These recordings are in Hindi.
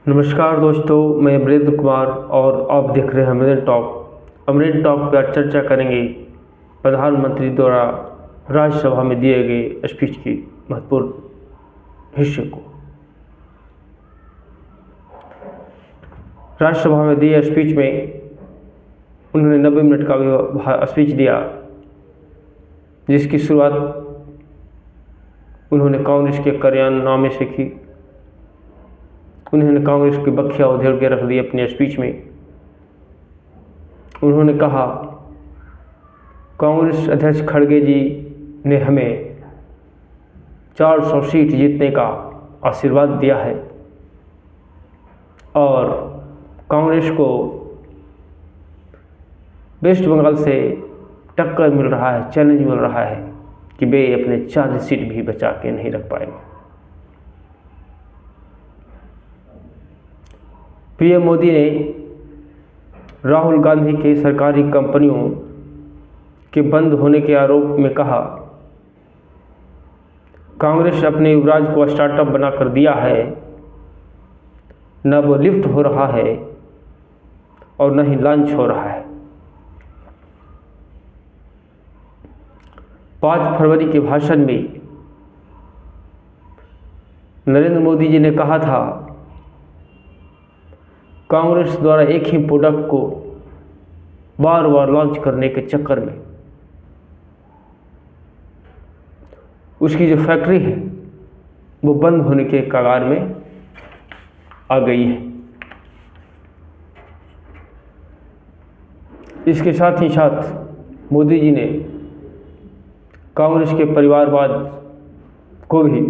नमस्कार दोस्तों, मैं अमरेंद्र कुमार और आप देख रहे हैं अमरेंद्र टॉक। अमरेंद्र टॉक पर चर्चा करेंगे प्रधानमंत्री द्वारा राज्यसभा में दिए गए स्पीच की महत्वपूर्ण हिस्से को। राज्यसभा में दिए स्पीच में उन्होंने 90 मिनट का स्पीच दिया, जिसकी शुरुआत उन्होंने कांग्रेस के करियानामे से की। उन्होंने कांग्रेस की बखिया उधेड़ के रख दी अपने स्पीच में। उन्होंने कहा, कांग्रेस अध्यक्ष खड़गे जी ने हमें 400 सीट जीतने का आशीर्वाद दिया है और कांग्रेस को वेस्ट बंगाल से टक्कर मिल रहा है, चैलेंज मिल रहा है कि वे अपने 40 सीट भी बचा के नहीं रख पाएंगे। पीएम मोदी ने राहुल गांधी के सरकारी कंपनियों के बंद होने के आरोप में कहा, कांग्रेस अपने युवराज को स्टार्टअप बनाकर दिया है, न वो लिफ्ट हो रहा है और न ही लॉन्च हो रहा है। 5 फरवरी के भाषण में नरेंद्र मोदी जी ने कहा था, कांग्रेस द्वारा एक ही प्रोडक्ट को बार बार लॉन्च करने के चक्कर में उसकी जो फैक्ट्री है वो बंद होने के कगार में आ गई है। इसके साथ ही साथ मोदी जी ने कांग्रेस के परिवारवाद को भी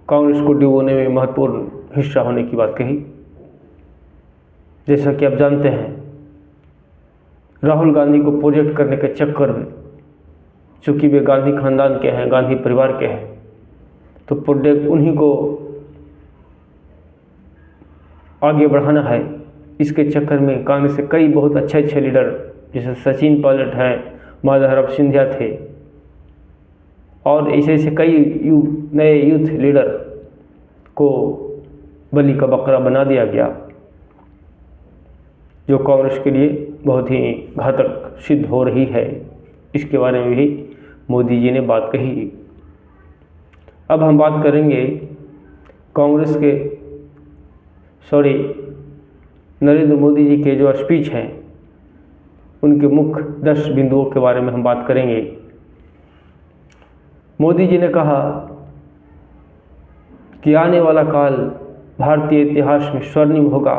कांग्रेस को डुबोने में महत्वपूर्ण हिस्सा होने की बात कही। जैसा कि आप जानते हैं, राहुल गांधी को प्रोजेक्ट करने के चक्कर में, चूँकि वे गांधी खानदान के हैं, गांधी परिवार के हैं, तो प्रोजेक्ट उन्हीं को आगे बढ़ाना है। इसके चक्कर में कांग्रेस से कई बहुत अच्छे लीडर जैसे सचिन पायलट हैं, माधवराव सिंधिया थे और ऐसे कई नए यूथ लीडर को बलि का बकरा बना दिया गया, जो कांग्रेस के लिए बहुत ही घातक सिद्ध हो रही है। इसके बारे में भी मोदी जी ने बात कही। अब हम बात करेंगे कांग्रेस के नरेंद्र मोदी जी के जो स्पीच हैं उनके मुख्य 10 बिंदुओं के बारे में हम बात करेंगे। मोदी जी ने कहा कि आने वाला काल भारतीय इतिहास में स्वर्णिम होगा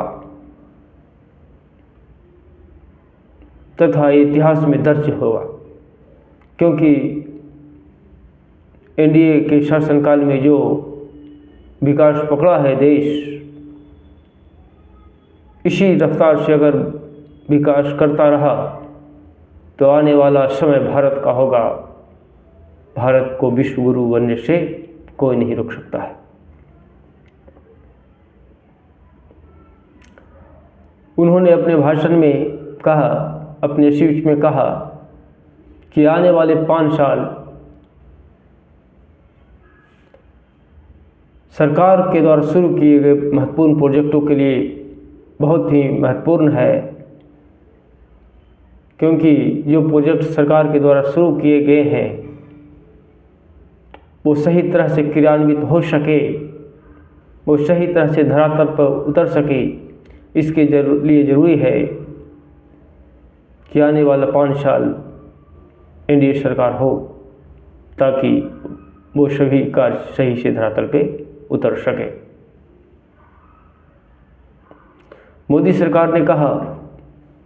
तथा इतिहास में दर्ज होगा, क्योंकि एनडीए के शासनकाल में जो विकास पकड़ा है देश, इसी रफ्तार से अगर विकास करता रहा तो आने वाला समय भारत का होगा। भारत को विश्व गुरु बनने से कोई नहीं रोक सकता है। उन्होंने अपने भाषण में कहा, अपने स्पीच में कहा कि आने वाले 5 साल सरकार के द्वारा शुरू किए गए महत्वपूर्ण प्रोजेक्टों के लिए बहुत ही महत्वपूर्ण है, क्योंकि जो प्रोजेक्ट सरकार के द्वारा शुरू किए गए हैं वो सही तरह से क्रियान्वित हो सके, वो सही तरह से धरातल पर उतर सके। इसके लिए ज़रूरी है कि आने वाला 5 साल एनडीए सरकार हो, ताकि वो सभी कार्य सही से धरातल पे उतर सके। मोदी सरकार ने कहा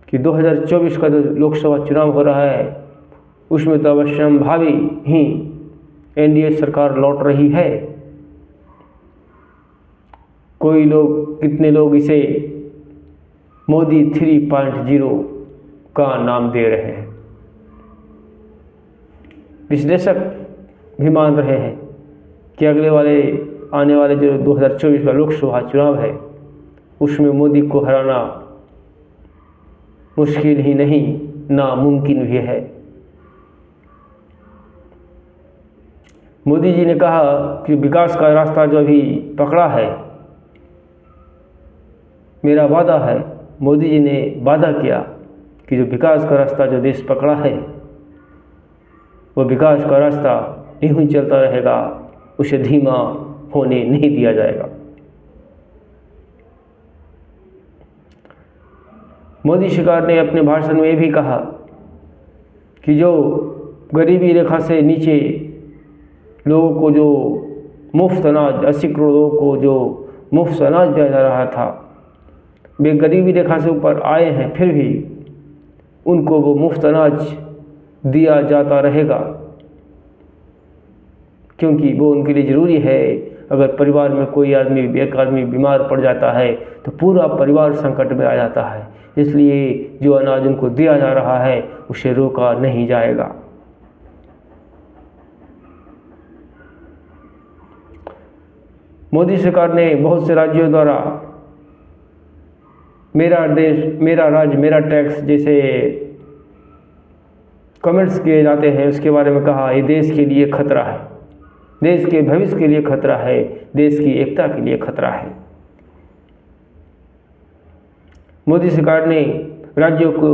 कि 2024 का जो लोकसभा चुनाव हो रहा है उसमें तो अवश्यंभावी ही एनडीए सरकार लौट रही है। कितने लोग इसे मोदी 3.0 का नाम दे रहे हैं। विश्लेषक भी मान रहे हैं कि आने वाले जो 2024 का लोकसभा चुनाव है उसमें मोदी को हराना मुश्किल ही नहीं, नामुमकिन भी है। मोदी जी ने कहा कि विकास का रास्ता जो अभी पकड़ा है मेरा वादा है, मोदी जी ने वादा किया कि जो विकास का रास्ता जो देश पकड़ा है वो विकास का रास्ता यूं ही चलता रहेगा, उसे धीमा होने नहीं दिया जाएगा। मोदी सरकार ने अपने भाषण में भी कहा कि जो गरीबी रेखा से नीचे लोगों को जो मुफ्त अनाज 80 करोड़ लोगों को जो मुफ्त अनाज दिया जा रहा था, वे गरीबी रेखा से ऊपर आए हैं, फिर भी उनको वो मुफ्त अनाज दिया जाता रहेगा, क्योंकि वो उनके लिए ज़रूरी है। अगर परिवार में कोई आदमी, एक आदमी बीमार पड़ जाता है तो पूरा परिवार संकट में आ जाता है, इसलिए जो अनाज उनको दिया जा रहा है उसे रोका नहीं जाएगा। मोदी सरकार ने बहुत से राज्यों द्वारा मेरा देश मेरा राज्य मेरा टैक्स जैसे कमेंट्स किए जाते हैं, उसके बारे में कहा ये देश के लिए खतरा है, देश के भविष्य के लिए खतरा है, देश की एकता के लिए खतरा है। मोदी सरकार ने राज्यों को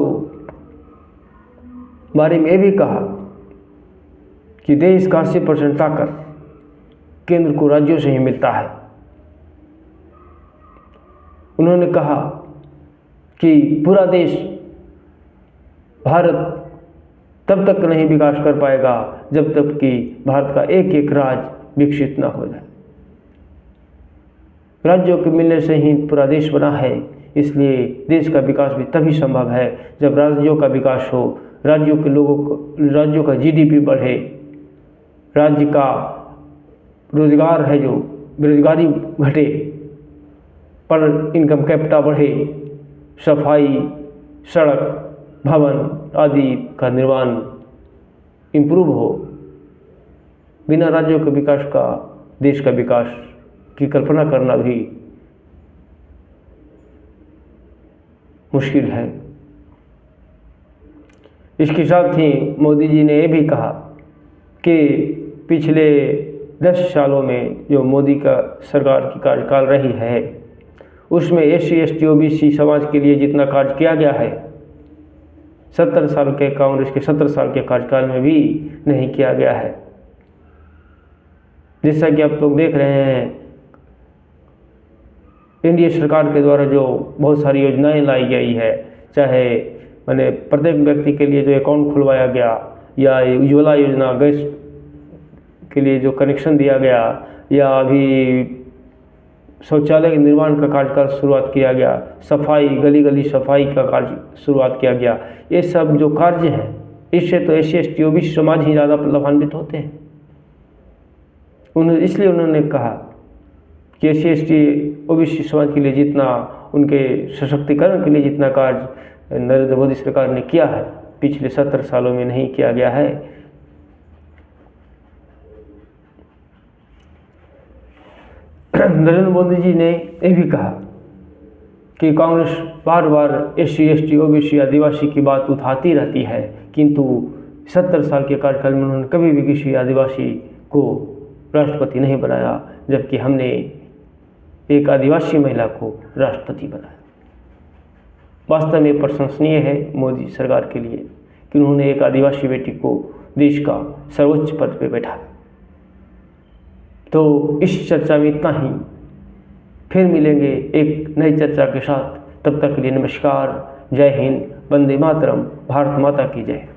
बारे में भी कहा कि देश का 80% ताकत केंद्र को राज्यों से ही मिलता है। उन्होंने कहा कि पूरा देश भारत तब तक नहीं विकास कर पाएगा जब तक कि भारत का एक एक राज्य विकसित ना हो जाए। राज्यों के मिलने से ही पूरा देश बना है, इसलिए देश का विकास भी तभी संभव है जब राज्यों का विकास हो, राज्यों के लोगों को, राज्यों का जीडीपी बढ़े, राज्य का रोजगार है जो बेरोजगारी घटे, पर इनकम कैपिटा बढ़े, सफाई, सड़क, भवन आदि का निर्माण इम्प्रूव हो। बिना राज्यों के विकास का देश का विकास की कल्पना करना भी मुश्किल है। इसके साथ ही मोदी जी ने ये भी कहा कि पिछले 10 सालों में जो मोदी का सरकार की कार्यकाल रही है उसमें SC ST OBC समाज के लिए जितना कार्य किया गया है 70 साल के कांग्रेस के 70 साल के कार्यकाल में भी नहीं किया गया है। जैसा कि आप लोग देख रहे हैं, एनडीए सरकार के द्वारा जो बहुत सारी योजनाएं लाई गई है, चाहे मैंने प्रत्येक व्यक्ति के लिए जो अकाउंट खुलवाया गया, या उज्ज्वला योजना गैस के लिए जो कनेक्शन दिया गया, या अभी शौचालय के निर्माण का कार्य शुरुआत किया गया, सफाई गली गली सफाई का कार्य शुरुआत किया गया, ये सब जो कार्य हैं इससे तो SC ST OBC समाज ही ज़्यादा लाभान्वित होते हैं। इसलिए उन्होंने कहा कि SC ST OBC समाज के लिए जितना, उनके सशक्तिकरण के लिए जितना कार्य नरेंद्र मोदी सरकार ने किया है पिछले 70 सालों में नहीं किया गया है। नरेंद्र मोदी जी ने यह भी कहा कि कांग्रेस बार बार SC ST OBC आदिवासी की बात उठाती रहती है, किंतु 70 साल के कार्यकाल में उन्होंने कभी भी किसी आदिवासी को राष्ट्रपति नहीं बनाया, जबकि हमने एक आदिवासी महिला को राष्ट्रपति बनाया। वास्तव में प्रशंसनीय है मोदी सरकार के लिए कि उन्होंने एक आदिवासी बेटी को देश का सर्वोच्च पद पर बैठाया। तो इस चर्चा में इतना ही, फिर मिलेंगे एक नई चर्चा के साथ। तब तक के लिए नमस्कार, जय हिंद, वंदे मातरम, भारत माता की जय।